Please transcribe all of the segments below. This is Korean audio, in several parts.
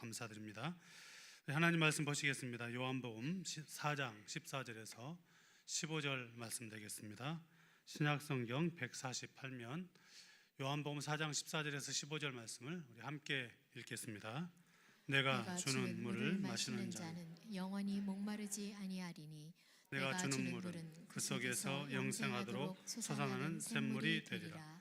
감사드립니다. 하나님 말씀 보시겠습니다. 요한복음 4장 14절에서 15절 말씀 되겠습니다. 신약성경 148면 요한복음 4장 14절에서 15절 말씀을 우리 함께 읽겠습니다. 내가 주는 물을 마시는 자는 영원히 목마르지 아니하리니 내가 주는 물은 그 속에서 영생하도록 솟아나는 샘물이 되리라.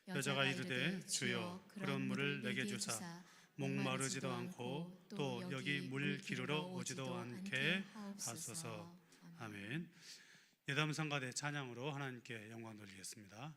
여자가 이르되 주여 그런 물을 내게 주사 목마르지도 않고 또 여기 물 기르러 오지도 않게 하소서. 아멘. 예담성가대 찬양으로 하나님께 영광 돌리겠습니다.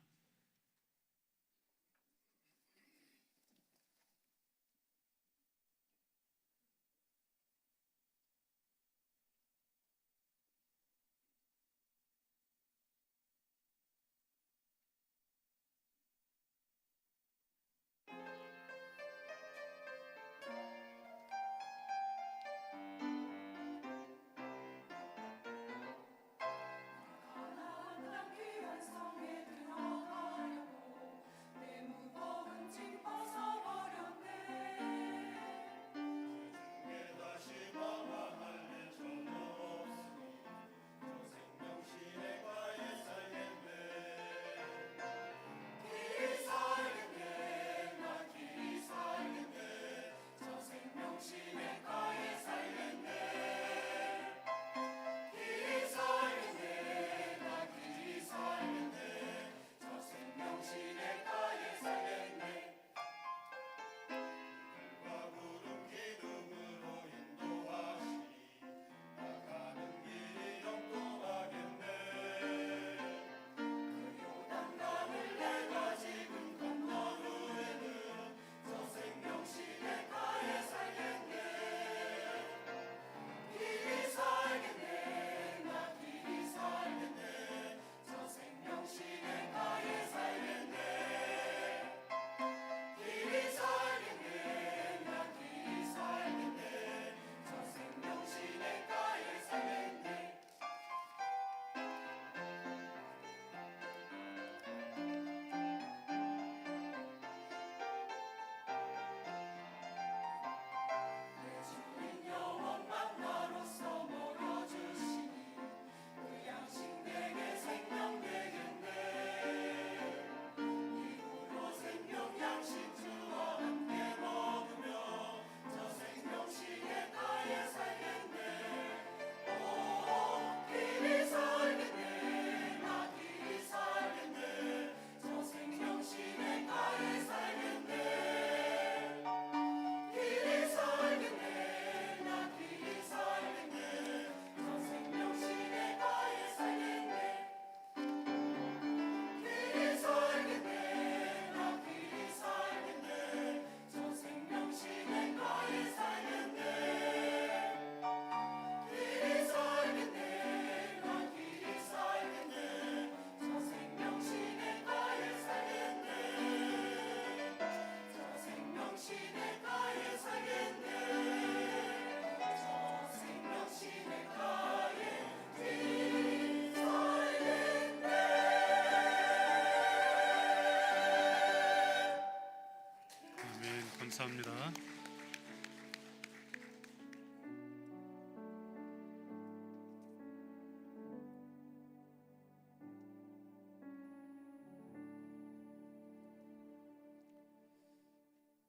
감사합니다.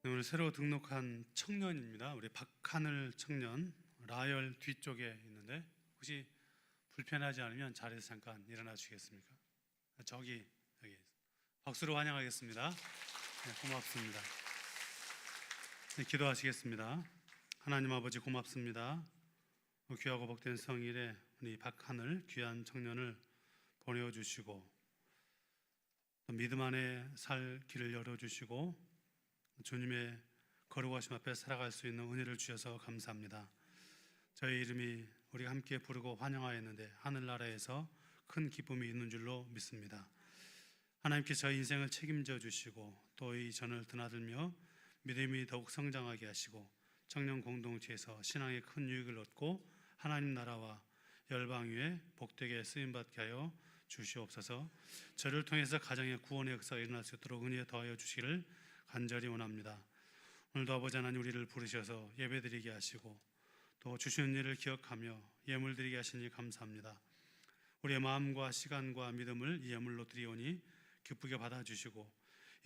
오늘 새로 등록한 청년입니다. 우리 박하늘 청년 라열 뒤쪽에 있는데 혹시 불편하지 않으면 자리에서 잠깐 일어나 주시겠습니까? 저기 여기 박수로 환영하겠습니다. 네, 고맙습니다. 네, 기도하시겠습니다. 하나님 아버지 고맙습니다. 귀하고 복된 성일에 우리 박하늘 귀한 청년을 보내주시고 또 믿음 안에 살 길을 열어주시고 주님의 거룩하심 앞에 살아갈 수 있는 은혜를 주셔서 감사합니다. 저희 이름이 우리가 함께 부르고 환영하였는데 하늘나라에서 큰 기쁨이 있는 줄로 믿습니다. 하나님께 저희 인생을 책임져 주시고 또 이 전을 드나들며 믿음이 더욱 성장하게 하시고 청년 공동체에서 신앙의 큰 유익을 얻고 하나님 나라와 열방 위에 복되게 쓰임받게 하여 주시옵소서. 저를 통해서 가정의 구원의 역사가 일어날 수 있도록 은혜 더하여 주시기를 간절히 원합니다. 오늘도 아버지 하나님 우리를 부르셔서 예배드리게 하시고 또 주시는 일을 기억하며 예물 드리게 하시니 감사합니다. 우리의 마음과 시간과 믿음을 이 예물로 드리오니 기쁘게 받아주시고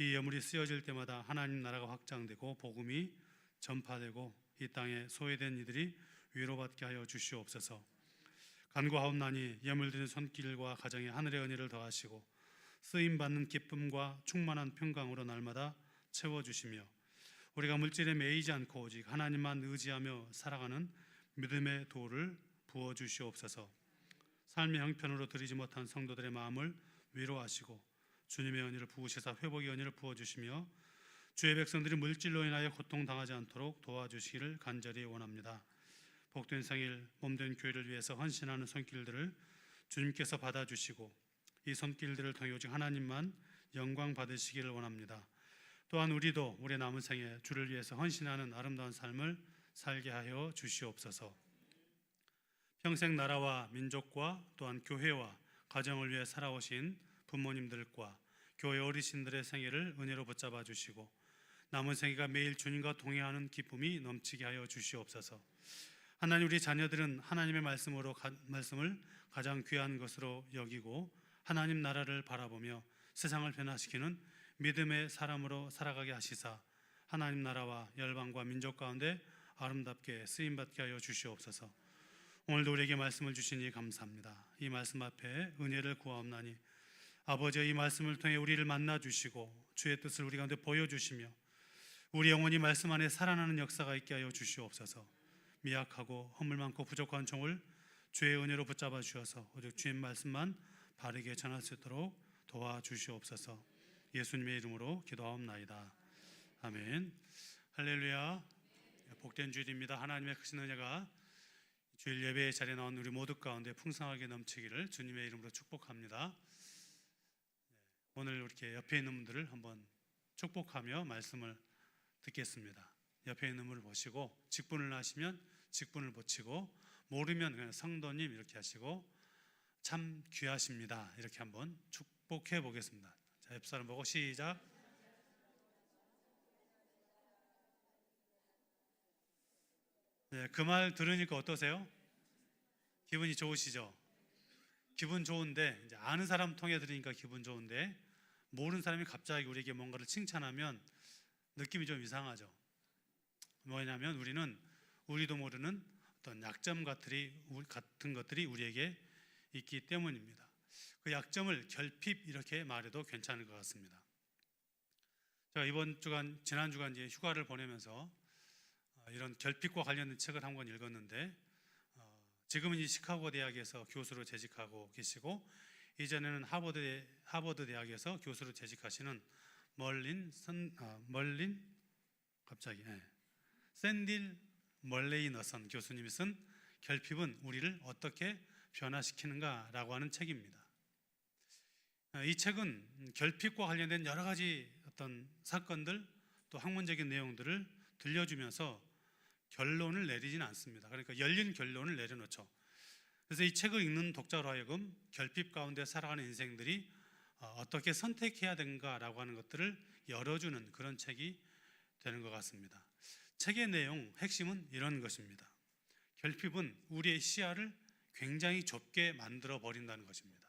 이 예물이 쓰여질 때마다 하나님 나라가 확장되고 복음이 전파되고 이 땅에 소외된 이들이 위로받게 하여 주시옵소서. 간구하옵나니 예물 드리는 손길과 가정에 하늘의 은혜를 더하시고 쓰임받는 기쁨과 충만한 평강으로 날마다 채워주시며 우리가 물질에 매이지 않고 오직 하나님만 의지하며 살아가는 믿음의 도를 부어주시옵소서. 삶의 형편으로 드리지 못한 성도들의 마음을 위로하시고 주님의 은혜를 부으시사 회복의 은혜를 부어주시며 주의 백성들이 물질로 인하여 고통당하지 않도록 도와주시기를 간절히 원합니다. 복된 생일 몸된 교회를 위해서 헌신하는 손길들을 주님께서 받아주시고 이 손길들을 통해 오직 하나님만 영광 받으시기를 원합니다. 또한 우리도 우리의 남은 생에 주를 위해서 헌신하는 아름다운 삶을 살게 하여 주시옵소서. 평생 나라와 민족과 또한 교회와 가정을 위해 살아오신 부모님들과 교회 어르신들의 생애를 은혜로 붙잡아 주시고 남은 생애가 매일 주님과 동행하는 기쁨이 넘치게 하여 주시옵소서. 하나님, 우리 자녀들은 하나님의 말씀을 가장 귀한 것으로 여기고 하나님 나라를 바라보며 세상을 변화시키는 믿음의 사람으로 살아가게 하시사 하나님 나라와 열방과 민족 가운데 아름답게 쓰임받게 하여 주시옵소서. 오늘도 우리에게 말씀을 주시니 감사합니다. 이 말씀 앞에 은혜를 구하옵나니 아버지의 이 말씀을 통해 우리를 만나주시고 주의 뜻을 우리 가운데 보여주시며 우리 영혼이 말씀 안에 살아나는 역사가 있게 하여 주시옵소서. 미약하고 허물 많고 부족한 종을 주의 은혜로 붙잡아 주셔서 오직 주의 말씀만 바르게 전할 수 있도록 도와주시옵소서. 예수님의 이름으로 기도하옵나이다. 아멘. 할렐루야. 복된 주일입니다. 하나님의 크신 은혜가 주일 예배의 자리에 나온 우리 모두 가운데 풍성하게 넘치기를 주님의 이름으로 축복합니다. 오늘 이렇게 옆에 있는 분들을 한번 축복하며 말씀을 듣겠습니다. 옆에 있는 분을 보시고 직분을 하시면 직분을 붙이고 모르면 그냥 성도님 이렇게 하시고 참 귀하십니다 이렇게 한번 축복해 보겠습니다. 자, 옆 사람 보고 시작. 네, 그 말 들으니까 어떠세요? 기분이 좋으시죠? 기분 좋은데 이제 아는 사람 통해 들으니까 기분 좋은데 모르는 사람이 갑자기 우리에게 뭔가를 칭찬하면 느낌이 좀 이상하죠. 뭐냐면 우리도 모르는 어떤 약점 같은 것들이 우리에게 있기 때문입니다. 그 약점을 결핍 이렇게 말해도 괜찮을 것 같습니다. 제가 지난 주간 이제 휴가를 보내면서 이런 결핍과 관련된 책을 한 권 읽었는데 지금은 이 시카고 대학에서 교수로 재직하고 계시고 이전에는 하버드 대학에서 교수로 재직하시는 샌딜 멀레이너선 교수님이 쓴 결핍은 우리를 어떻게 변화시키는가라고 하는 책입니다. 이 책은 결핍과 관련된 여러 가지 어떤 사건들 또 학문적인 내용들을 들려주면서 결론을 내리지는 않습니다. 그러니까 열린 결론을 내려놓죠. 그래서 이 책을 읽는 독자로 하여금 결핍 가운데 살아가는 인생들이 어떻게 선택해야 되는가라고 하는 것들을 열어주는 그런 책이 되는 것 같습니다. 책의 내용 핵심은 이런 것입니다. 결핍은 우리의 시야를 굉장히 좁게 만들어 버린다는 것입니다.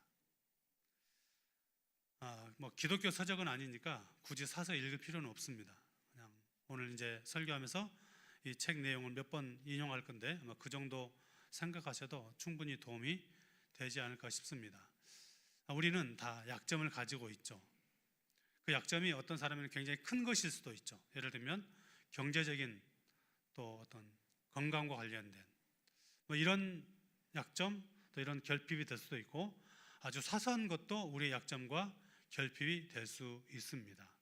기독교 서적은 아니니까 굳이 사서 읽을 필요는 없습니다. 그냥 오늘 이제 설교하면서 이 책 내용을 몇 번 인용할 건데 그 정도 생각하셔도 충분히 도움이 되지 않을까 싶습니다. 우리는 다 약점을 가지고 있죠. 그 약점이 어떤 사람에는 굉장히 큰 것일 수도 있죠. 예를 들면 경제적인 또 어떤 건강과 관련된 이런 약점 또 이런 결핍이 될 수도 있고 아주 사소한 것도 우리의 약점과 결핍이 될 수 있습니다.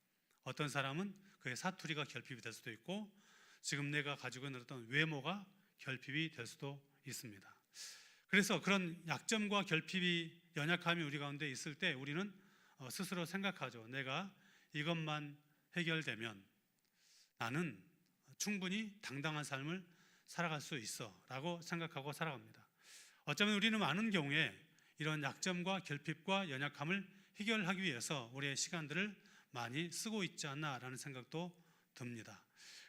어떤 사람은 그의 사투리가 결핍이 될 수도 있고 지금 내가 가지고 있는 어떤 외모가 결핍이 될 수도 있습니다. 그래서 그런 약점과 결핍이 연약함이 우리 가운데 있을 때 우리는 스스로 생각하죠. 내가 이것만 해결되면 나는 충분히 당당한 삶을 살아갈 수 있어 라고 생각하고 살아갑니다. 어쩌면 우리는 많은 경우에 이런 약점과 결핍과 연약함을 해결하기 위해서 우리의 시간들을 많이 쓰고 있지 않나라는 생각도 듭니다.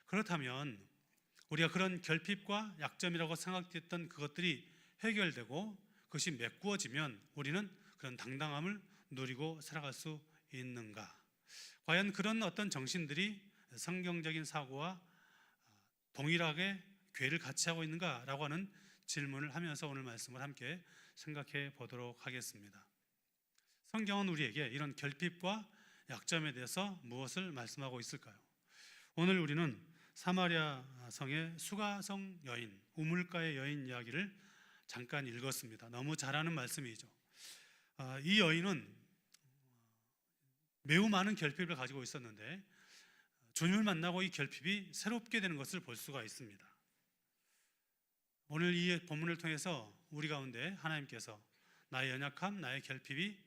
그렇다면 우리가 그런 결핍과 약점이라고 생각했던 그것들이 해결되고 그것이 메꾸어지면 우리는 그런 당당함을 누리고 살아갈 수 있는가? 과연 그런 어떤 정신들이 성경적인 사고와 동일하게 궤를 같이 하고 있는가라고 하는 질문을 하면서 오늘 말씀을 함께 생각해 보도록 하겠습니다. 성경은 우리에게 이런 결핍과 약점에 대해서 무엇을 말씀하고 있을까요? 오늘 우리는 사마리아 성의 수가성 여인, 우물가의 여인 이야기를 잠깐 읽었습니다. 너무 잘 아는 말씀이죠. 이 여인은 매우 많은 결핍을 가지고 있었는데 주님을 만나고 이 결핍이 새롭게 되는 것을 볼 수가 있습니다. 오늘 이 본문을 통해서 우리 가운데 하나님께서 나의 연약함, 나의 결핍이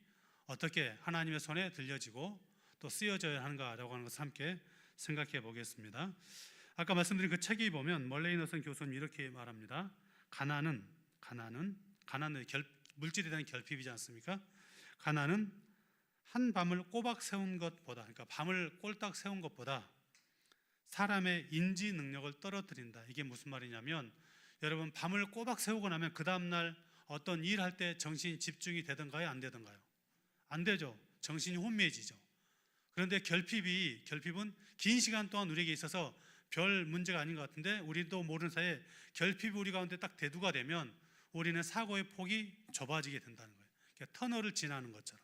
어떻게 하나님의 손에 들려지고 또 쓰여져야 하는가라고 하는 것을 함께 생각해 보겠습니다. 아까 말씀드린 그 책에 보면 멀레이너슨 교수님 이렇게 말합니다. 가난은 물질에 대한 결핍이지 않습니까? 가난은 한 밤을 꼬박 세운 것보다, 그러니까 밤을 꼴딱 세운 것보다 사람의 인지 능력을 떨어뜨린다. 이게 무슨 말이냐면 여러분, 밤을 꼬박 세우고 나면 그 다음날 어떤 일할 때 정신이 집중이 되던가요? 안 되던가요? 안 되죠. 정신이 혼미해지죠. 그런데 결핍은 긴 시간 동안 우리에게 있어서 별 문제가 아닌 것 같은데 우리도 모르는 사이에 결핍이 우리 가운데 딱 대두가 되면 우리는 사고의 폭이 좁아지게 된다는 거예요. 그러니까 터널을 지나는 것처럼.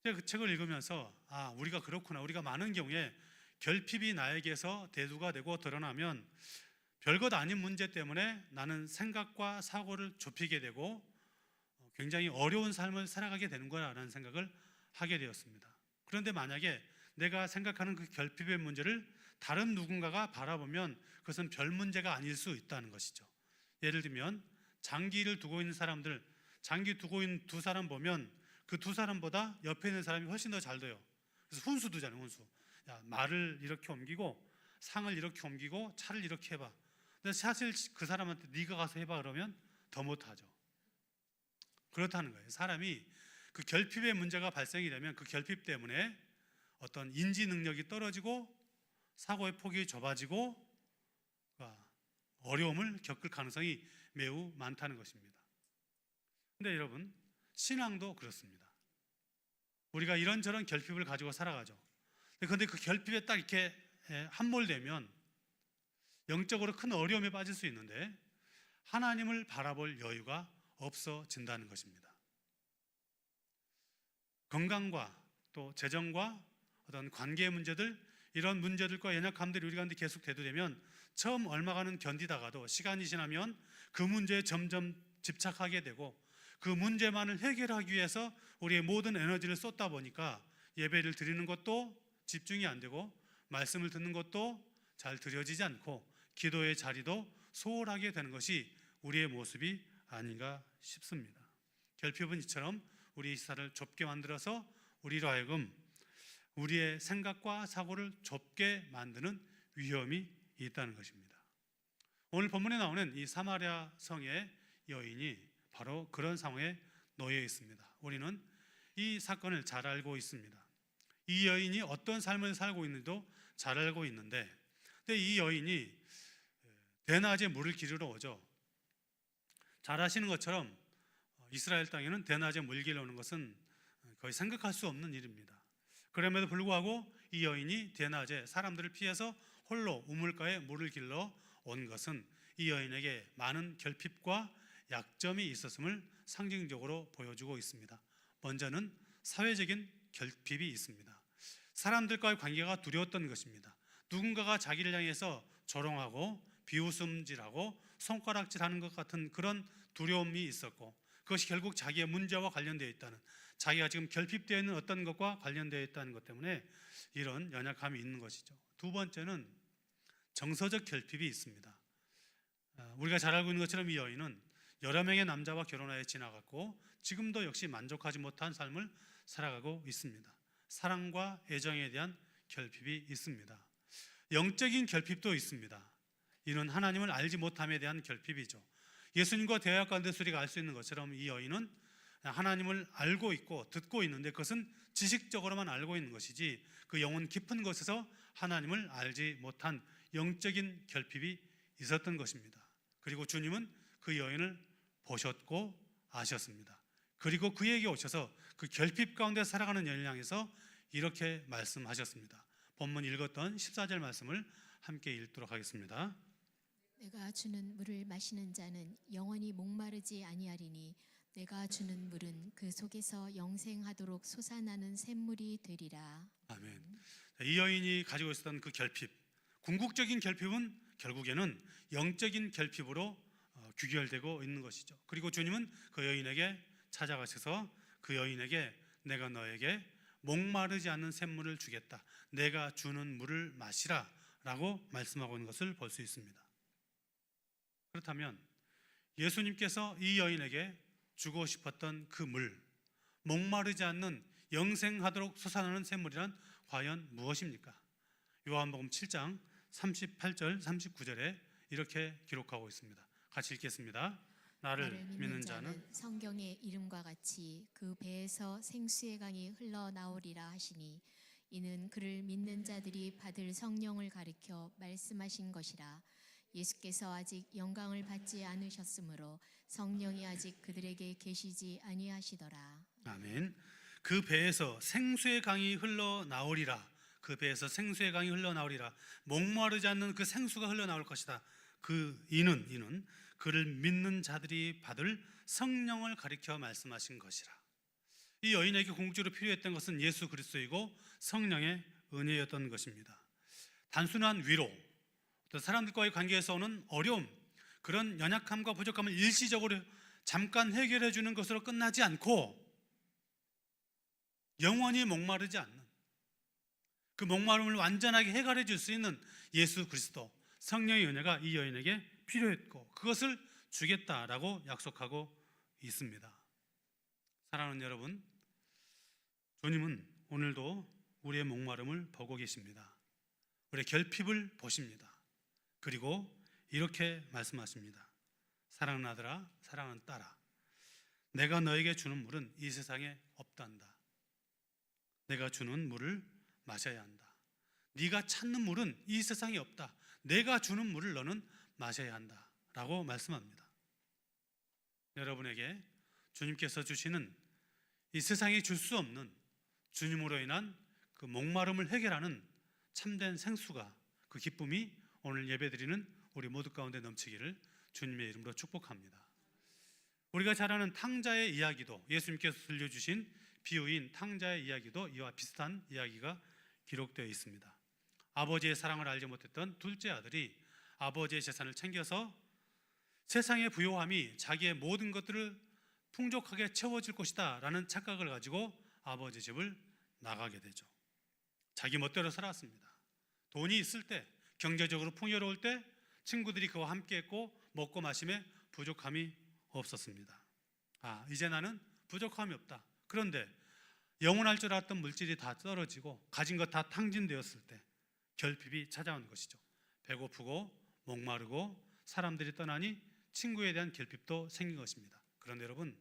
제가 그 책을 읽으면서 우리가 그렇구나. 우리가 많은 경우에 결핍이 나에게서 대두가 되고 드러나면 별것 아닌 문제 때문에 나는 생각과 사고를 좁히게 되고 굉장히 어려운 삶을 살아가게 되는 거라는 생각을 하게 되었습니다. 그런데 만약에 내가 생각하는 그 결핍의 문제를 다른 누군가가 바라보면 그것은 별 문제가 아닐 수 있다는 것이죠. 예를 들면 장기를 두고 있는 사람들, 장기 두고 있는 두 사람 보면 그 두 사람보다 옆에 있는 사람이 훨씬 더 잘 돼요. 그래서 훈수 두잖아요. 훈수. 야, 말을 이렇게 옮기고 상을 이렇게 옮기고 차를 이렇게 해봐. 근데 사실 그 사람한테 네가 가서 해봐 그러면 더 못하죠. 그렇다는 거예요. 사람이 그 결핍의 문제가 발생이 되면 그 결핍 때문에 어떤 인지 능력이 떨어지고 사고의 폭이 좁아지고 어려움을 겪을 가능성이 매우 많다는 것입니다. 근데 여러분, 신앙도 그렇습니다. 우리가 이런저런 결핍을 가지고 살아가죠. 그런데 그 결핍에 딱 이렇게 함몰되면 영적으로 큰 어려움에 빠질 수 있는데 하나님을 바라볼 여유가 없어진다는 것입니다. 건강과 또 재정과 어떤 관계의 문제들, 이런 문제들과 연약함들이 우리 가운데 계속 대두되면 처음 얼마간은 견디다가도 시간이 지나면 그 문제에 점점 집착하게 되고 그 문제만을 해결하기 위해서 우리의 모든 에너지를 쏟다 보니까 예배를 드리는 것도 집중이 안 되고 말씀을 듣는 것도 잘 드려지지 않고 기도의 자리도 소홀하게 되는 것이 우리의 모습이 아닌가 싶습니다. 결핍은 이처럼 우리 시사를 좁게 만들어서 우리로 하여금 우리의 생각과 사고를 좁게 만드는 위험이 있다는 것입니다. 오늘 본문에 나오는 이 사마리아 성의 여인이 바로 그런 상황에 놓여 있습니다. 우리는 이 사건을 잘 알고 있습니다. 이 여인이 어떤 삶을 살고 있는지도 잘 알고 있는데, 근데 이 여인이 대낮에 물을 기르러 오죠. 잘 아시는 것처럼 이스라엘 땅에는 대낮에 물 기르러 오는 것은 거의 생각할 수 없는 일입니다. 그럼에도 불구하고 이 여인이 대낮에 사람들을 피해서 홀로 우물가에 물을 길러 온 것은 이 여인에게 많은 결핍과 약점이 있었음을 상징적으로 보여주고 있습니다. 먼저는 사회적인 결핍이 있습니다. 사람들과의 관계가 두려웠던 것입니다. 누군가가 자기를 향해서 조롱하고 비웃음질하고 손가락질하는 것 같은 그런 두려움이 있었고, 그것이 결국 자기의 문제와 관련되어 있다는, 자기가 지금 결핍되어 있는 어떤 것과 관련되어 있다는 것 때문에 이런 연약함이 있는 것이죠. 두 번째는 정서적 결핍이 있습니다. 우리가 잘 알고 있는 것처럼 이 여인은 여러 명의 남자와 결혼하여 지나갔고 지금도 역시 만족하지 못한 삶을 살아가고 있습니다. 사랑과 애정에 대한 결핍이 있습니다. 영적인 결핍도 있습니다. 이는 하나님을 알지 못함에 대한 결핍이죠. 예수님과 대화 가운데 우리가 알 수 있는 것처럼 이 여인은 하나님을 알고 있고 듣고 있는데 그것은 지식적으로만 알고 있는 것이지 그 영혼 깊은 곳에서 하나님을 알지 못한 영적인 결핍이 있었던 것입니다. 그리고 주님은 그 여인을 보셨고 아셨습니다. 그리고 그에게 오셔서 그 결핍 가운데 살아가는 여인을 향해서 이렇게 말씀하셨습니다. 본문 읽었던 14절 말씀을 함께 읽도록 하겠습니다. 내가 주는 물을 마시는 자는 영원히 목마르지 아니하리니 내가 주는 물은 그 속에서 영생하도록 솟아나는 샘물이 되리라. 아멘. 이 여인이 가지고 있었던 그 결핍, 궁극적인 결핍은 결국에는 영적인 결핍으로 귀결되고 있는 것이죠. 그리고 주님은 그 여인에게 찾아가셔서 그 여인에게 내가 너에게 목마르지 않는 샘물을 주겠다. 내가 주는 물을 마시라 라고 말씀하고 있는 것을 볼 수 있습니다. 그렇다면 예수님께서 이 여인에게 주고 싶었던 그 물, 목마르지 않는 영생하도록 솟아나는 샘물이란 과연 무엇입니까? 요한복음 7장 38절 39절에 이렇게 기록하고 있습니다. 같이 읽겠습니다. 나를 믿는 자는 성경의 이름과 같이 그 배에서 생수의 강이 흘러나오리라 하시니 이는 그를 믿는 자들이 받을 성령을 가리켜 말씀하신 것이라. 예수께서 아직 영광을 받지 않으셨으므로 성령이 아직 그들에게 계시지 아니하시더라. 아멘. 그 배에서 생수의 강이 흘러나오리라. 그 배에서 생수의 강이 흘러나오리라. 목마르지 않는 그 생수가 흘러나올 것이다. 그 이는 그를 믿는 자들이 받을 성령을 가리켜 말씀하신 것이라. 이 여인에게 궁극적으로 필요했던 것은 예수 그리스도이고 성령의 은혜였던 것입니다. 단순한 위로, 또 사람들과의 관계에서 오는 어려움, 그런 연약함과 부족함을 일시적으로 잠깐 해결해 주는 것으로 끝나지 않고 영원히 목마르지 않는, 그 목마름을 완전하게 해결해 줄 수 있는 예수 그리스도, 성령의 은혜가 이 여인에게 필요했고 그것을 주겠다라고 약속하고 있습니다. 사랑하는 여러분, 주님은 오늘도 우리의 목마름을 보고 계십니다. 우리의 결핍을 보십니다. 그리고 이렇게 말씀하십니다. 사랑하는 아들아, 사랑하는 딸아, 내가 너에게 주는 물은 이 세상에 없단다. 내가 주는 물을 마셔야 한다. 네가 찾는 물은 이 세상에 없다. 내가 주는 물을 너는 마셔야 한다 라고 말씀합니다. 여러분에게 주님께서 주시는 이 세상에 줄 수 없는 주님으로 인한 그 목마름을 해결하는 참된 생수가, 그 기쁨이 오늘 예배드리는 우리 모두 가운데 넘치기를 주님의 이름으로 축복합니다. 우리가 잘 아는 탕자의 이야기도, 예수님께서 들려주신 비유인 탕자의 이야기도 이와 비슷한 이야기가 기록되어 있습니다. 아버지의 사랑을 알지 못했던 둘째 아들이 아버지의 재산을 챙겨서 세상의 부요함이 자기의 모든 것들을 풍족하게 채워질 것이다 라는 착각을 가지고 아버지 집을 나가게 되죠. 자기 멋대로 살았습니다. 돈이 있을 때, 경제적으로 풍요로울 때 친구들이 그와 함께 했고 먹고 마심에 부족함이 없었습니다. 이제 나는 부족함이 없다. 그런데 영원할 줄 알았던 물질이 다 떨어지고 가진 것 다 탕진되었을 때 결핍이 찾아오는 것이죠. 배고프고 목마르고 사람들이 떠나니 친구에 대한 결핍도 생긴 것입니다. 그런데 여러분,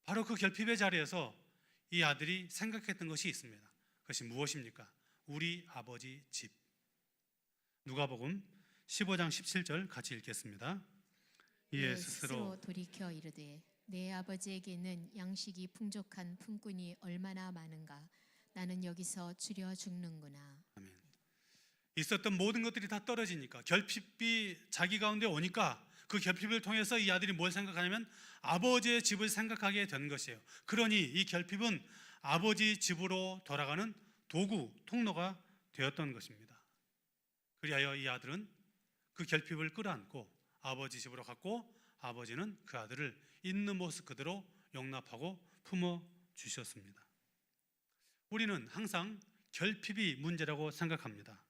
바로 그 결핍의 자리에서 이 아들이 생각했던 것이 있습니다. 그것이 무엇입니까? 우리 아버지 집. 누가복음 15장 17절 같이 읽겠습니다. 이에 스스로 돌이켜 이르되 내 아버지에게는 양식이 풍족한 품꾼이 얼마나 많은가. 나는 여기서 줄여 죽는구나. 아멘. 있었던 모든 것들이 다 떨어지니까, 결핍이 자기 가운데 오니까 그 결핍을 통해서 이 아들이 뭘 생각하냐면 아버지의 집을 생각하게 된 것이에요. 그러니 이 결핍은 아버지 집으로 돌아가는 도구, 통로가 되었던 것입니다. 그리하여 이 아들은 그 결핍을 끌어안고 아버지 집으로 갔고 아버지는 그 아들을 있는 모습 그대로 용납하고 품어주셨습니다. 우리는 항상 결핍이 문제라고 생각합니다.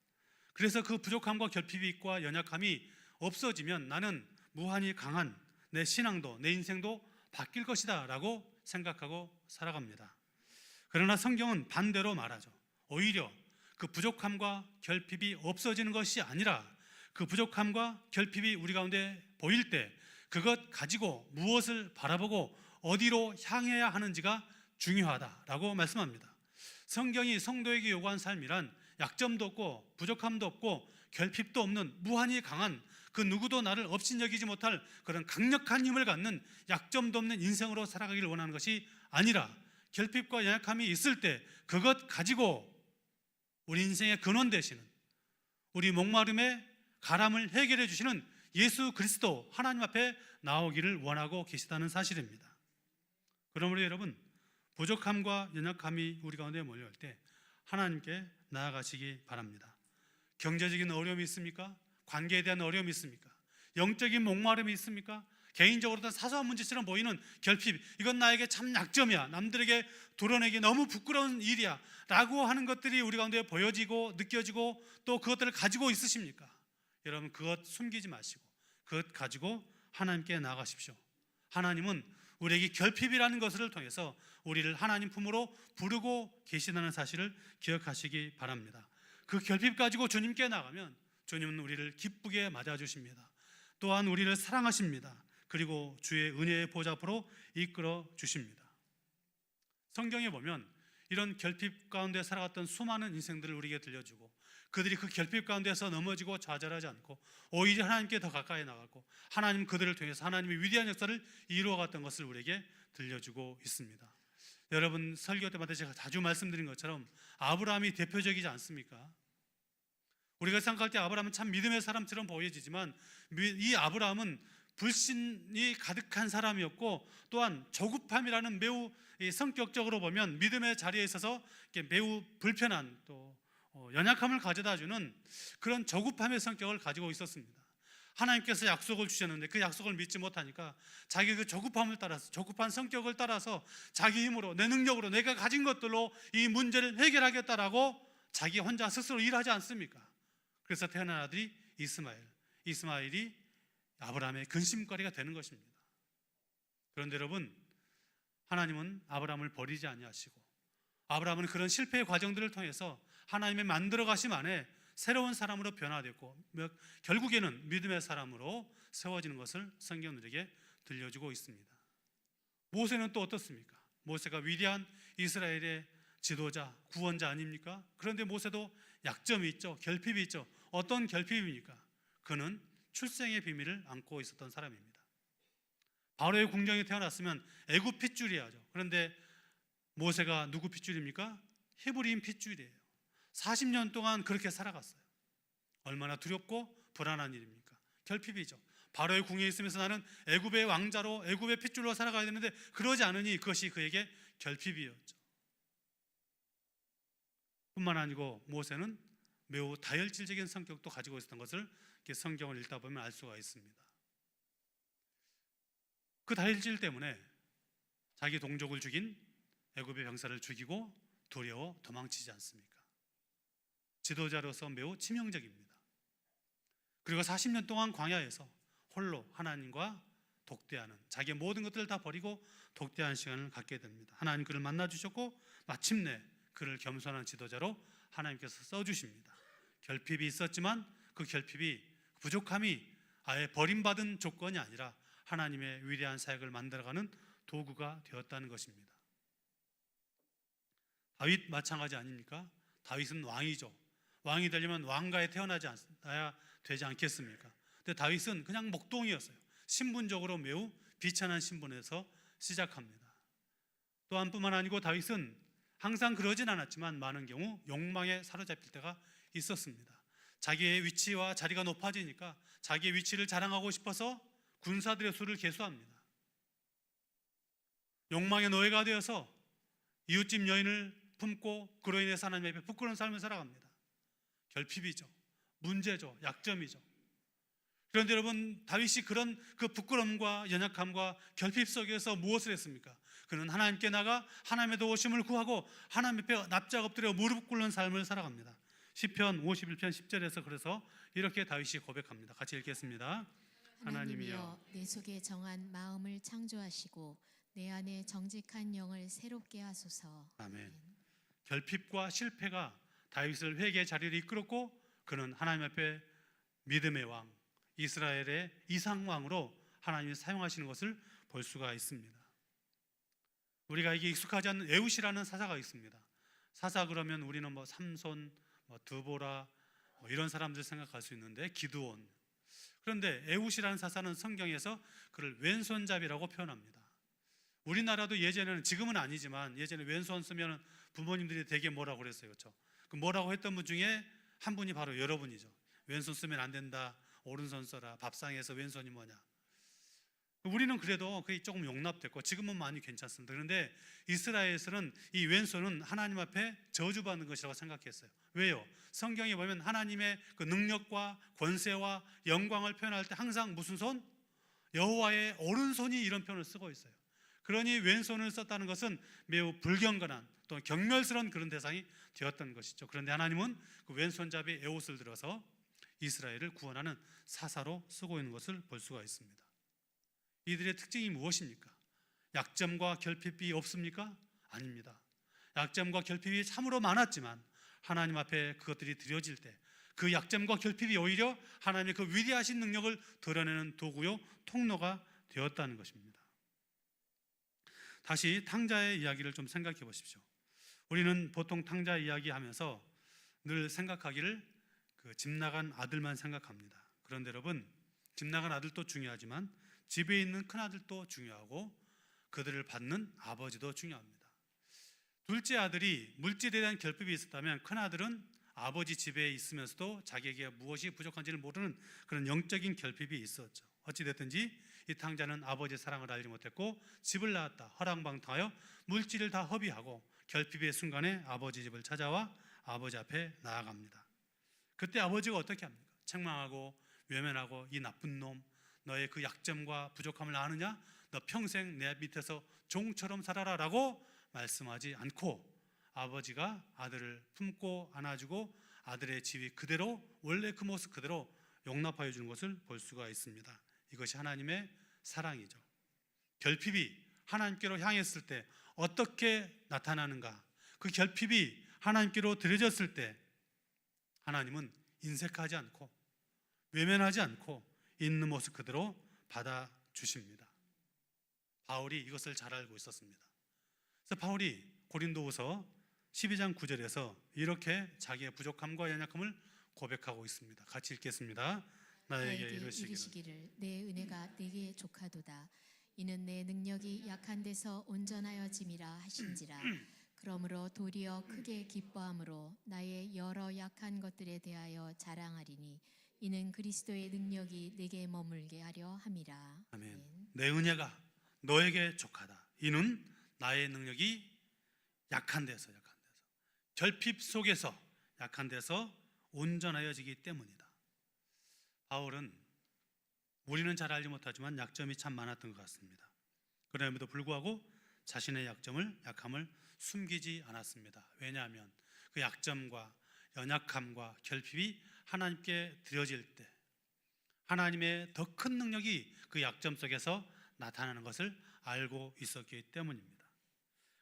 그래서 그 부족함과 결핍과 연약함이 없어지면 나는 무한히 강한 내 신앙도, 내 인생도 바뀔 것이다 라고 생각하고 살아갑니다. 그러나 성경은 반대로 말하죠. 오히려 그 부족함과 결핍이 없어지는 것이 아니라 그 부족함과 결핍이 우리 가운데 보일 때 그것 가지고 무엇을 바라보고 어디로 향해야 하는지가 중요하다라고 말씀합니다. 성경이 성도에게 요구한 삶이란 약점도 없고 부족함도 없고 결핍도 없는 무한히 강한 그 누구도 나를 업신여기지 못할 그런 강력한 힘을 갖는 약점도 없는 인생으로 살아가기를 원하는 것이 아니라 결핍과 연약함이 있을 때 그것 가지고 우리 인생의 근원 되시는 우리 목마름의 가람을 해결해 주시는 예수 그리스도 하나님 앞에 나오기를 원하고 계시다는 사실입니다. 그러므로 여러분, 부족함과 연약함이 우리 가운데 몰려올 때 하나님께 나아가시기 바랍니다. 경제적인 어려움이 있습니까? 관계에 대한 어려움이 있습니까? 영적인 목마름이 있습니까? 개인적으로도 사소한 문제처럼 보이는 결핍, 이건 나에게 참 약점이야, 남들에게 드러내기 너무 부끄러운 일이야 라고 하는 것들이 우리 가운데 보여지고 느껴지고 또 그것들을 가지고 있으십니까? 여러분, 그것 숨기지 마시고 그것 가지고 하나님께 나아가십시오. 하나님은 우리에게 결핍이라는 것을 통해서 우리를 하나님 품으로 부르고 계시다는 사실을 기억하시기 바랍니다. 그 결핍 가지고 주님께 나가면 주님은 우리를 기쁘게 맞아주십니다. 또한 우리를 사랑하십니다. 그리고 주의 은혜의 보좌 앞으로 이끌어 주십니다. 성경에 보면 이런 결핍 가운데 살아갔던 수많은 인생들을 우리에게 들려주고 그들이 그 결핍 가운데서 넘어지고 좌절하지 않고 오히려 하나님께 더 가까이 나가고 하나님 그들을 통해서 하나님의 위대한 역사를 이루어갔던 것을 우리에게 들려주고 있습니다. 여러분, 설교 때마다 제가 자주 말씀드린 것처럼 아브라함이 대표적이지 않습니까? 우리가 생각할 때 아브라함은 참 믿음의 사람처럼 보여지지만 이 아브라함은 불신이 가득한 사람이었고 또한 조급함이라는 매우 성격적으로 보면 믿음의 자리에 있어서 매우 불편한 또 연약함을 가져다주는 그런 조급함의 성격을 가지고 있었습니다. 하나님께서 약속을 주셨는데 그 약속을 믿지 못하니까 자기 그 조급함을 따라서, 조급한 성격을 따라서 자기 힘으로, 내 능력으로, 내가 가진 것들로 이 문제를 해결하겠다라고 자기 혼자 스스로 일하지 않습니까? 그래서 태어난 아들이 이스마엘이 아브라함의 근심거리가 되는 것입니다. 그런데 여러분, 하나님은 아브라함을 버리지 아니하시고 아브라함은 그런 실패의 과정들을 통해서 하나님의 만들어 가심 안에 새로운 사람으로 변화됐고 결국에는 믿음의 사람으로 세워지는 것을 성경은 우리에게 들려주고 있습니다. 모세는 또 어떻습니까? 모세가 위대한 이스라엘의 지도자, 구원자 아닙니까? 그런데 모세도 약점이 있죠. 결핍이 있죠. 어떤 결핍입니까? 그는 출생의 비밀을 안고 있었던 사람입니다. 바로의 궁정에 태어났으면 애굽 핏줄이야죠. 그런데 모세가 누구 핏줄입니까? 히브리인 핏줄이에요. 40년 동안 그렇게 살아갔어요. 얼마나 두렵고 불안한 일입니까? 결핍이죠. 바로의 궁에 있으면서 나는 애굽의 왕자로 애굽의 핏줄로 살아가야 되는데 그러지 않으니 그것이 그에게 결핍이었죠. 뿐만 아니고 모세는 매우 다혈질적인 성격도 가지고 있었던 것을 성경을 읽다 보면 알 수가 있습니다. 그 다혈질 때문에 자기 동족을 죽인 애굽의 병사를 죽이고 두려워 도망치지 않습니까? 지도자로서 매우 치명적입니다. 그리고 40년 동안 광야에서 홀로 하나님과 독대하는, 자기의 모든 것들을 다 버리고 독대하는 시간을 갖게 됩니다. 하나님 그를 만나 주셨고 마침내 그를 겸손한 지도자로 하나님께서 써주십니다. 결핍이 있었지만 그 결핍이, 부족함이 아예 버림받은 조건이 아니라 하나님의 위대한 사역을 만들어가는 도구가 되었다는 것입니다. 다윗 마찬가지 아닙니까? 다윗은 왕이죠. 왕이 되려면 왕가에 태어나야 되지 않겠습니까? 근데 다윗은 그냥 목동이었어요. 신분적으로 매우 비천한 신분에서 시작합니다. 또한 뿐만 아니고 다윗은 항상 그러진 않았지만 많은 경우 욕망에 사로잡힐 때가 있었습니다. 자기의 위치와 자리가 높아지니까 자기의 위치를 자랑하고 싶어서 군사들의 수를 계수합니다. 욕망의 노예가 되어서 이웃집 여인을 품고 그로 인해서 하나님 앞에 부끄러운 삶을 살아갑니다. 결핍이죠. 문제죠. 약점이죠. 그런데 여러분, 다윗이 그런 그 부끄러움과 연약함과 결핍 속에서 무엇을 했습니까? 그는 하나님께 나가 하나님의 도우심을 구하고 하나님 앞에 납작 엎드려 무릎 꿇는 삶을 살아갑니다. 시편 51편 10절에서 그래서 이렇게 다윗이 고백합니다. 같이 읽겠습니다. 하나님이여, 내 속에 정한 마음을 창조하시고 내 안에 정직한 영을 새롭게 하소서. 아멘. 결핍과 실패가 다윗을 회개의 자리를 이끌었고 그는 하나님 앞에 믿음의 왕, 이스라엘의 이상왕으로 하나님이 사용하시는 것을 볼 수가 있습니다. 우리가 이게 익숙하지 않는 에훗이라는 사사가 있습니다. 사사 그러면 우리는 삼손, 뭐 드보라 뭐 이런 사람들 생각할 수 있는데 기드온. 그런데 에훗이라는 사사는 성경에서 그를 왼손잡이라고 표현합니다. 우리나라도 예전에는, 지금은 아니지만 예전에 왼손 쓰면 부모님들이 되게 뭐라고 그랬어요, 그렇죠? 그 뭐라고 했던 분 중에 한 분이 바로 여러분이죠. 왼손 쓰면 안 된다, 오른손 써라, 밥상에서 왼손이 뭐냐. 우리는 그래도 그게 조금 용납됐고 지금은 많이 괜찮습니다. 그런데 이스라엘에서는 이 왼손은 하나님 앞에 저주받는 것이라고 생각했어요. 왜요? 성경에 보면 하나님의 그 능력과 권세와 영광을 표현할 때 항상 무슨 손? 여호와의 오른손이 이런 표현을 쓰고 있어요. 그러니 왼손을 썼다는 것은 매우 불경건한 또 경멸스러운 그런 대상이 되었던 것이죠. 그런데 하나님은 그 왼손잡이 에훗을 들어서 이스라엘을 구원하는 사사로 쓰고 있는 것을 볼 수가 있습니다. 이들의 특징이 무엇입니까? 약점과 결핍이 없습니까? 아닙니다. 약점과 결핍이 참으로 많았지만 하나님 앞에 그것들이 드려질 때 그 약점과 결핍이 오히려 하나님의 그 위대하신 능력을 드러내는 도구요 통로가 되었다는 것입니다. 다시 탕자의 이야기를 좀 생각해 보십시오. 우리는 보통 탕자 이야기하면서 늘 생각하기를 그 집 나간 아들만 생각합니다. 그런데 여러분, 집 나간 아들도 중요하지만 집에 있는 큰아들도 중요하고 그들을 받는 아버지도 중요합니다. 둘째 아들이 물질에 대한 결핍이 있었다면 큰아들은 아버지 집에 있으면서도 자기에게 무엇이 부족한지를 모르는 그런 영적인 결핍이 있었죠. 어찌됐든지 이 탕자는 아버지의 사랑을 알지 못했고 집을 나왔다 허랑방탕하여 물질을 다 허비하고 결핍의 순간에 아버지 집을 찾아와 아버지 앞에 나아갑니다. 그때 아버지가 어떻게 합니까? 책망하고 외면하고 이 나쁜 놈, 너의 그 약점과 부족함을 아느냐? 너 평생 내 밑에서 종처럼 살아라 라고 말씀하지 않고 아버지가 아들을 품고 안아주고 아들의 지위 그대로 원래 그 모습 그대로 용납하여 주는 것을 볼 수가 있습니다. 이것이 하나님의 사랑이죠. 결핍이 하나님께로 향했을 때 어떻게 나타나는가? 그 결핍이 하나님께로 드려졌을 때 하나님은 인색하지 않고 외면하지 않고 있는 모습 그대로 받아주십니다. 바울이 이것을 잘 알고 있었습니다. 그래서 바울이 고린도후서 12장 9절에서 이렇게 자기의 부족함과 연약함을 고백하고 있습니다. 같이 읽겠습니다. 나에게 이르시기를 내 은혜가 내게 족하도다. 이는 내 능력이 약한 데서 온전하여짐이라 하신지라. 그러므로 도리어 크게 기뻐함으로 나의 여러 약한 것들에 대하여 자랑하리니 이는 그리스도의 능력이 내게 머물게 하려 함이라. 아멘. 내 은혜가 너에게 족하다. 이는 나의 능력이 약한 데서 결핍 속에서 약한 데서 온전하여지기 때문이다. 바울은 우리는 잘 알지 못하지만 약점이 참 많았던 것 같습니다. 그럼에도 불구하고 자신의 약함을 숨기지 않았습니다. 왜냐하면 그 약점과 연약함과 결핍이 하나님께 드려질 때 하나님의 더 큰 능력이 그 약점 속에서 나타나는 것을 알고 있었기 때문입니다.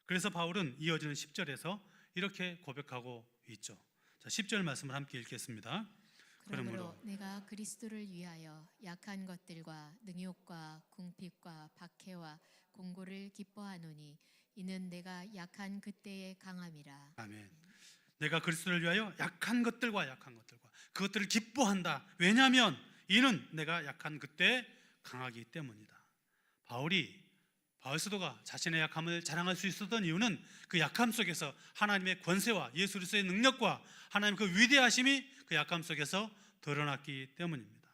그래서 바울은 이어지는 10절에서 이렇게 고백하고 있죠. 자, 10절 말씀을 함께 읽겠습니다. 그러므로 내가 그리스도를 위하여 약한 것들과 능욕과 궁핍과 박해와 공고를 기뻐하노니 이는 내가 약한 그때의 강함이라. 아멘. 내가 그리스도를 위하여 약한 것들과 그것들을 기뻐한다. 왜냐하면 이는 내가 약한 그때 강하기 때문이다. 바울 사도가 자신의 약함을 자랑할 수 있었던 이유는 그 약함 속에서 하나님의 권세와 예수 그리스도의 능력과 하나님 그 위대하심이 그 약함 속에서 드러났기 때문입니다.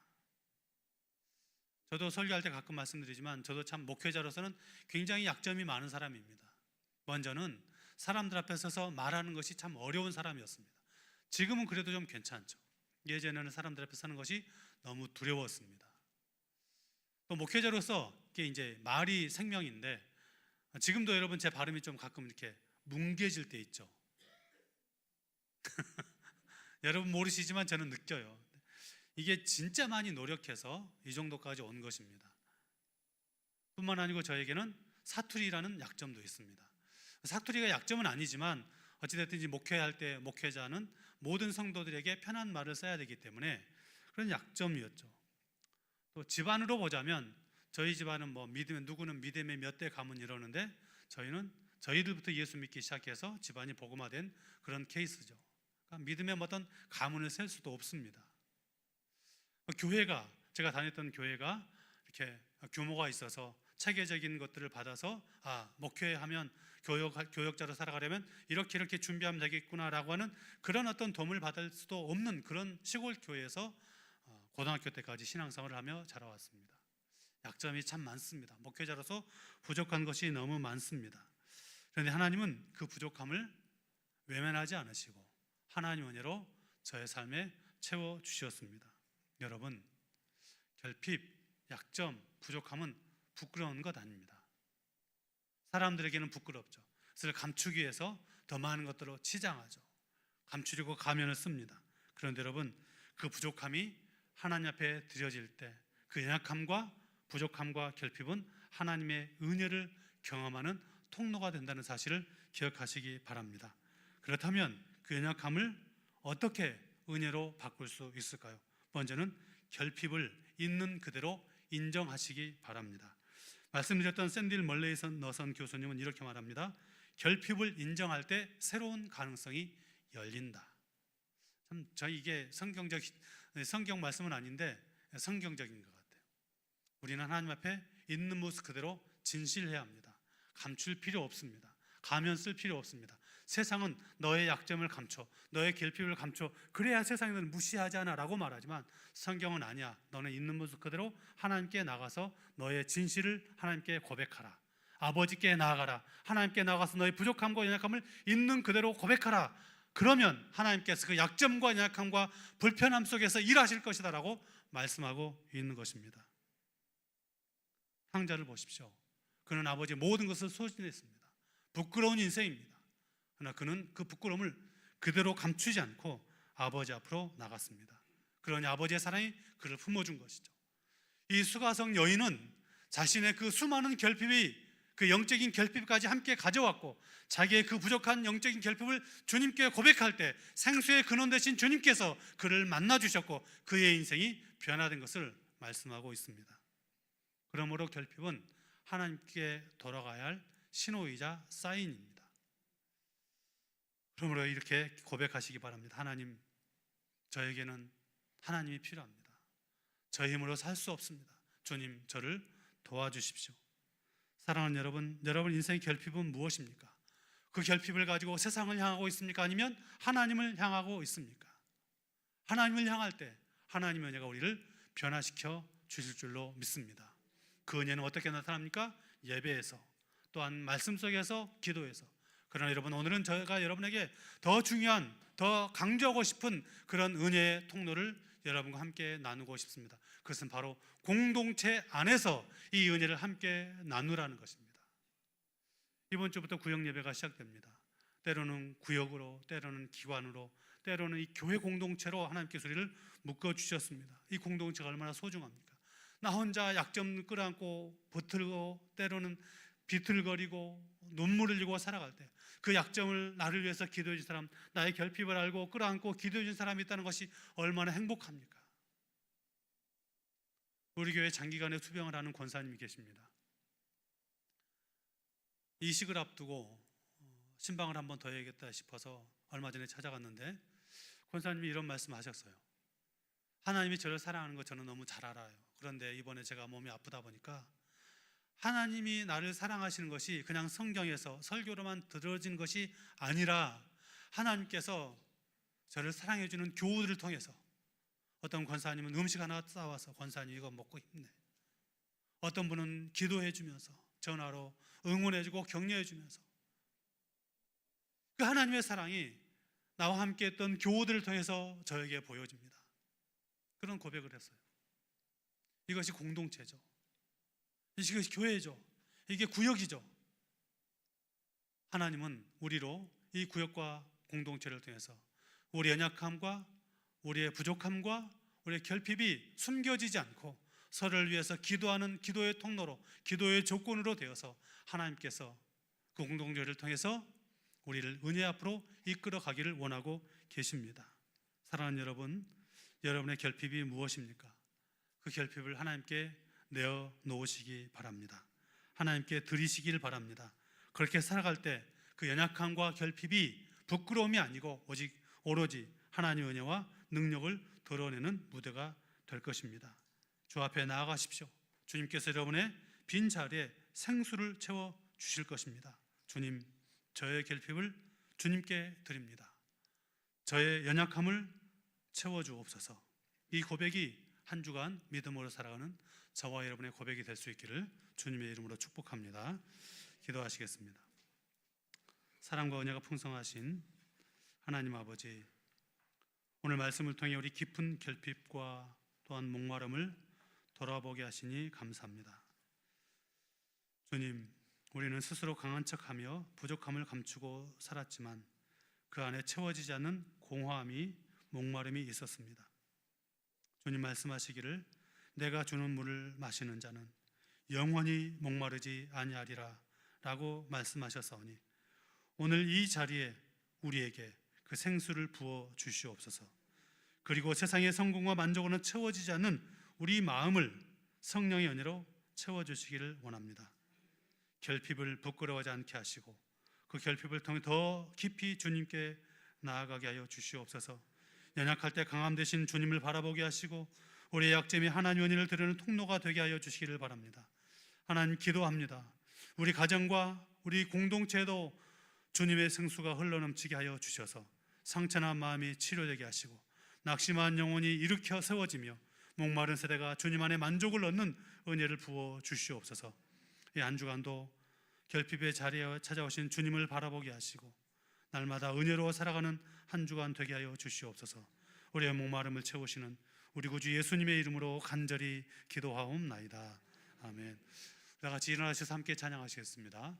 저도 설교할 때 가끔 말씀드리지만 저도 참 목회자로서는 굉장히 약점이 많은 사람입니다. 먼저는 사람들 앞에 서서 말하는 것이 참 어려운 사람이었습니다. 지금은 그래도 좀 괜찮죠. 예전에는 사람들 앞에 서는 것이 너무 두려웠습니다. 또 목회자로서 이게 이제 말이 생명인데 지금도 여러분 제 발음이 좀 가끔 이렇게 뭉개질 때 있죠. 여러분 모르시지만 저는 느껴요. 이게 진짜 많이 노력해서 이 정도까지 온 것입니다. 뿐만 아니고 저에게는 사투리라는 약점도 있습니다. 사투리가 약점은 아니지만 어찌됐든지 목회할 때 목회자는 모든 성도들에게 편한 말을 써야 되기 때문에 그런 약점이었죠. 또 집안으로 보자면 저희 집안은 뭐 믿으면 누구는 믿음의 몇 대 가문 이러는데 저희들부터 예수 믿기 시작해서 집안이 복음화된 그런 케이스죠. 믿음의 어떤 가문을 셀 수도 없습니다. 교회가, 제가 다녔던 교회가 이렇게 규모가 있어서 체계적인 것들을 받아서 목회하면 교역자로 살아가려면 이렇게 준비하면 되겠구나라고 하는 그런 어떤 도움을 받을 수도 없는 그런 시골 교회에서 고등학교 때까지 신앙생활을 하며 자라왔습니다. 약점이 참 많습니다. 목회자로서 부족한 것이 너무 많습니다. 그런데 하나님은 그 부족함을 외면하지 않으시고 하나님 은혜로 저의 삶에 채워주셨습니다. 여러분, 결핍, 약점, 부족함은 부끄러운 것 아닙니다. 사람들에게는 부끄럽죠. 그래서 감추기 위해서 더 많은 것들로 치장하죠. 감추려고 가면을 씁니다. 그런데 여러분, 그 부족함이 하나님 앞에 드려질 때 그 연약함과 부족함과 결핍은 하나님의 은혜를 경험하는 통로가 된다는 사실을 기억하시기 바랍니다. 그렇다면 그 연약함을 어떻게 은혜로 바꿀 수 있을까요? 먼저는 결핍을 있는 그대로 인정하시기 바랍니다. 말씀드렸던 샌딜 멀레이선 너선 교수님은 이렇게 말합니다. 결핍을 인정할 때 새로운 가능성이 열린다. 참, 이게 성경 말씀은 아닌데 성경적인 것 같아요. 우리는 하나님 앞에 있는 모습 그대로 진실해야 합니다. 감출 필요 없습니다. 가면 쓸 필요 없습니다. 세상은 너의 약점을 감춰, 너의 결핍을 감춰, 그래야 세상이 너를 무시하지 않아 라고 말하지만 성경은 아니야. 너는 있는 모습 그대로 하나님께 나가서 너의 진실을 하나님께 고백하라. 아버지께 나아가라. 하나님께 나가서 너의 부족함과 연약함을 있는 그대로 고백하라. 그러면 하나님께서 그 약점과 연약함과 불편함 속에서 일하실 것이다 라고 말씀하고 있는 것입니다. 황자를 보십시오. 그는 아버지의 모든 것을 소진했습니다. 부끄러운 인생입니다. 그러나 그는 그 부끄러움을 그대로 감추지 않고 아버지 앞으로 나갔습니다. 그러니 아버지의 사랑이 그를 품어준 것이죠. 이 수가성 여인은 자신의 그 수많은 결핍이 그 영적인 결핍까지 함께 가져왔고 자기의 그 부족한 영적인 결핍을 주님께 고백할 때 생수의 근원 되신 주님께서 그를 만나주셨고 그의 인생이 변화된 것을 말씀하고 있습니다. 그러므로 결핍은 하나님께 돌아가야 할 신호이자 사인입니다. 그러므로 이렇게 고백하시기 바랍니다. 하나님, 저에게는 하나님이 필요합니다. 저의 힘으로 살 수 없습니다. 주님, 저를 도와주십시오. 사랑하는 여러분 인생의 결핍은 무엇입니까? 그 결핍을 가지고 세상을 향하고 있습니까? 아니면 하나님을 향하고 있습니까? 하나님을 향할 때 하나님의 은혜가 우리를 변화시켜 주실 줄로 믿습니다. 그 은혜는 어떻게 나타납니까? 예배에서, 또한 말씀 속에서, 기도에서. 그러나 여러분, 오늘은 제가 여러분에게 더 중요한, 더 강조하고 싶은 그런 은혜의 통로를 여러분과 함께 나누고 싶습니다. 그것은 바로 공동체 안에서 이 은혜를 함께 나누라는 것입니다. 이번 주부터 구역 예배가 시작됩니다. 때로는 구역으로, 때로는 기관으로, 때로는 이 교회 공동체로 하나님께서 우리를 묶어주셨습니다. 이 공동체가 얼마나 소중합니까? 나 혼자 약점 끌어안고 버틀고 때로는 비틀거리고 눈물을 흘리고 살아갈 때 그 약점을 나를 위해서 기도해 준 사람, 나의 결핍을 알고 끌어안고 기도해 준 사람이 있다는 것이 얼마나 행복합니까? 우리 교회 장기간에 투병을 하는 권사님이 계십니다. 이식을 앞두고 신방을 한번 더 해야겠다 싶어서 얼마 전에 찾아갔는데 권사님이 이런 말씀 하셨어요. 하나님이 저를 사랑하는 거 저는 너무 잘 알아요. 그런데 이번에 제가 몸이 아프다 보니까 하나님이 나를 사랑하시는 것이 그냥 성경에서 설교로만 들어진 것이 아니라 하나님께서 저를 사랑해 주는 교우들을 통해서, 어떤 권사님은 음식 하나 싸와서 권사님 이거 먹고 힘내, 어떤 분은 기도해 주면서 전화로 응원해 주고 격려해 주면서, 그 하나님의 사랑이 나와 함께 했던 교우들을 통해서 저에게 보여집니다. 그런 고백을 했어요. 이것이 공동체죠. 이것이 교회죠. 이게 구역이죠. 하나님은 우리로 이 구역과 공동체를 통해서 우리의 연약함과 우리의 부족함과 우리의 결핍이 숨겨지지 않고 서로를 위해서 기도하는 기도의 통로로, 기도의 조건으로 되어서 하나님께서 그 공동체를 통해서 우리를 은혜 앞으로 이끌어 가기를 원하고 계십니다. 사랑하는 여러분, 여러분의 결핍이 무엇입니까? 그 결핍을 하나님께 내어 놓으시기 바랍니다. 하나님께 드리시길 바랍니다. 그렇게 살아갈 때 그 연약함과 결핍이 부끄러움이 아니고 오직 오로지 하나님의 은혜와 능력을 드러내는 무대가 될 것입니다. 주 앞에 나아가십시오. 주님께서 여러분의 빈 자리에 생수를 채워 주실 것입니다. 주님, 저의 결핍을 주님께 드립니다. 저의 연약함을 채워주옵소서. 이 고백이 한 주간 믿음으로 살아가는 저와 여러분의 고백이 될 수 있기를 주님의 이름으로 축복합니다. 기도하시겠습니다. 사랑과 은혜가 풍성하신 하나님 아버지, 오늘 말씀을 통해 우리 깊은 결핍과 또한 목마름을 돌아보게 하시니 감사합니다. 주님, 우리는 스스로 강한 척하며 부족함을 감추고 살았지만 그 안에 채워지지 않는 공허함이, 목마름이 있었습니다. 주님 말씀하시기를 내가 주는 물을 마시는 자는 영원히 목마르지 아니하리라 라고 말씀하셨사오니 오늘 이 자리에 우리에게 그 생수를 부어 주시옵소서. 그리고 세상의 성공과 만족으로는 채워지지 않는 우리 마음을 성령의 은혜로 채워주시기를 원합니다. 결핍을 부끄러워하지 않게 하시고 그 결핍을 통해 더 깊이 주님께 나아가게 하여 주시옵소서. 연약할 때 강함 되신 주님을 바라보게 하시고 우리의 약점이 하나님의 은혜를 드리는 통로가 되게 하여 주시기를 바랍니다. 하나님, 기도합니다. 우리 가정과 우리 공동체도 주님의 생수가 흘러넘치게 하여 주셔서 상처난 마음이 치료되게 하시고 낙심한 영혼이 일으켜 세워지며 목마른 세대가 주님 안에 만족을 얻는 은혜를 부어 주시옵소서. 이 한 주간도 결핍의 자리에 찾아오신 주님을 바라보게 하시고 날마다 은혜로 살아가는 한 주간 되게 하여 주시옵소서. 우리의 목마름을 채우시는 우리 구주 예수님의 이름으로 간절히 기도하옵나이다. 아멘. 다 같이 일어나셔서 함께 찬양하시겠습니다.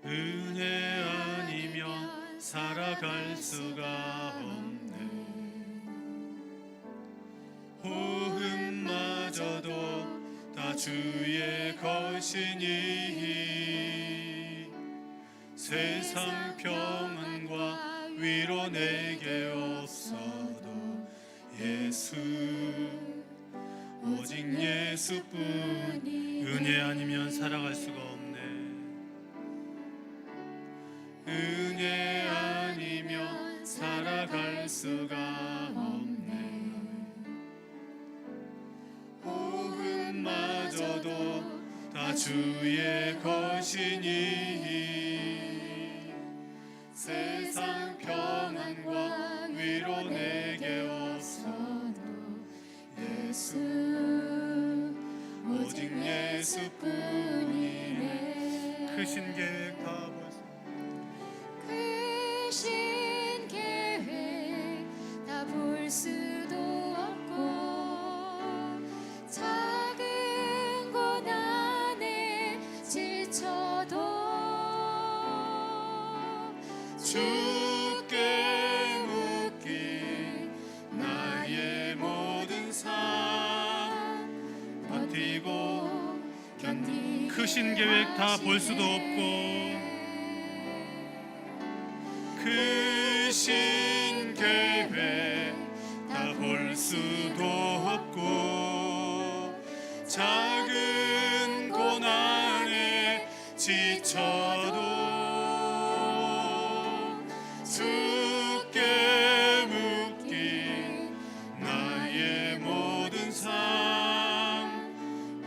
은혜 아니면 살아갈 수가 없네. 호흡마저도 다 주의 것이니 세상 평안과 위로 내게 없어도 예수, 오직 예수뿐. 은혜 아니면 살아갈 수가 없네. 은혜 아니면 살아갈 수가 없네. 호흡마저도 다 주의 것이니 세상 평안과 위로 내게 없어도 예수, 오직 예수뿐이네. 크신 계획 다 크신 계획 다 볼 수도 없고 작은 고난에 지쳐도 주께 묶인 나의 모든 삶 버티고 견디. 크신 계획 다 볼 수도 없고 크신 계획 다 볼 수도 없고 작은 고난에 지쳐도 주께 묶인 나의 모든 삶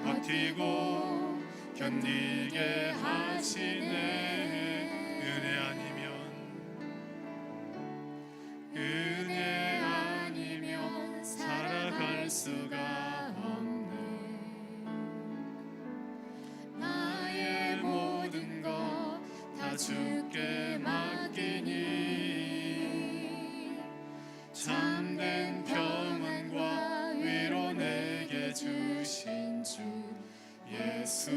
버티고 견디게 하시네. 은혜 아니면 살아갈 수가 없네. 나의 모든 것 다 주께 맡기니 참된 평안과 위로 내게 주신 주 예수,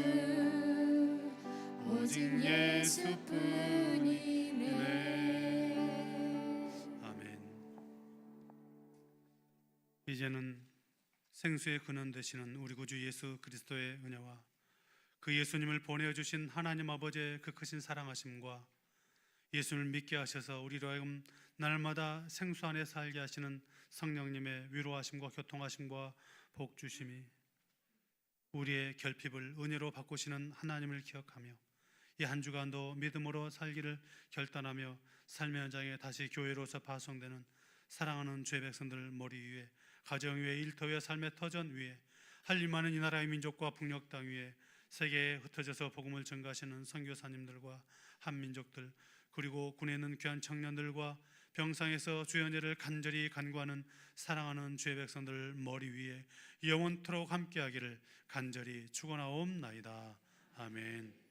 오직 예수뿐이네. 이제는 생수의 근원 되시는 우리 구주 예수 그리스도의 은혜와 그 예수님을 보내주신 하나님 아버지의 그 크신 사랑하심과 예수님을 믿게 하셔서 우리로 하여금 날마다 생수 안에 살게 하시는 성령님의 위로하심과 교통하심과 복 주심이 우리의 결핍을 은혜로 바꾸시는 하나님을 기억하며 이 한 주간도 믿음으로 살기를 결단하며 삶의 현장에 다시 교회로서 파송되는 사랑하는 주의 백성들 머리 위에, 가정 위에, 일터 위에, 삶의 터전 위에, 할 일 많은 이 나라의 민족과 북녘 땅 위에, 세계에 흩어져서 복음을 전가하시는 선교사님들과 한민족들, 그리고 군에 있는 귀한 청년들과 병상에서 주의 은혜를 간절히 간구하는 사랑하는 주의 백성들 머리 위에 영원토록 함께하기를 간절히 축원하옵나이다. 아멘.